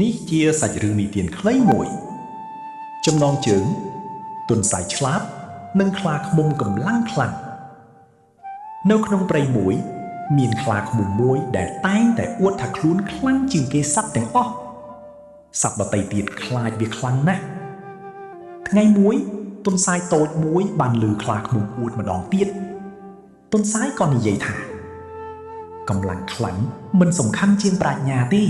នេះជាសាច់រឿងនិទានខ្លីមួយចំណងជើងទុនសាយឆ្លាតនិងខ្លាឃ្មុំកម្លាំងខ្លាំងនៅក្នុងព្រៃមួយមានខ្លាឃ្មុំមួយដែលតែងតែអួតថាខ្លួនខ្លាំងជាងគេសត្វទាំងអស់សត្វដទៃទៀតខ្លាចវាខ្លាំងណាស់ថ្ងៃមួយទុនសាយតូចមួយបានឮខ្លាឃ្មុំអួតម្ដងទៀតទុនសាយក៏និយាយថាកម្លាំងខ្លាំងមិនសំខាន់ជាងប្រាជ្ញាទេ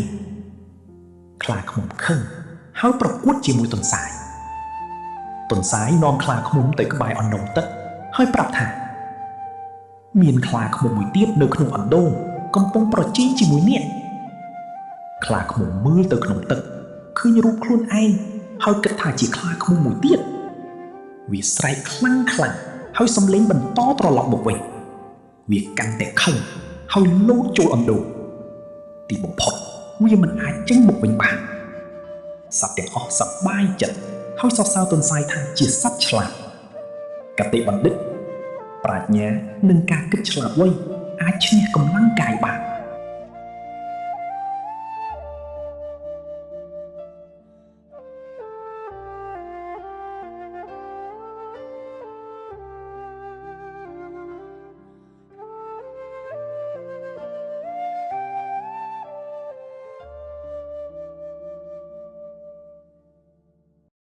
ខ្លាឃ្មុំខឹងហើយប្រកួតជាមួយទុនសាយនាំខ្លាឃ្មុំទៅក្បែរអណ្ដូងទឹកហើយប្រាប់ថាមានខ្លាឃ្មុំមួយទៀតនៅក្នុងអណ្ដូងកំពុងប្រជែងជាមួយអ្នកខ្លាឃ្មុំមើលទៅក្នុងទឹកឃើញរូបខ្លួនឯងហើយគិតថាជាខ្លាឃ្មុំមួយទៀតវាស្រែកខ្លាំងហើយសំឡេងបន្តត្រឡប់មកវិញវាកាន់តែខឹងហើយលោតចូលអណ្ដូងទីបំផុតវាមិនអាចចេញមកវិញបានសត្វទាំងអស់សប្បាយចិត្តហើយសរសើរទុនសាយថាជាសត្វឆ្លាតកតេបណ្ឌិតប្រាជ្ញានិងការគិតឆ្លាតវៃអាចឈ្នះកម្លាំងកាយបាន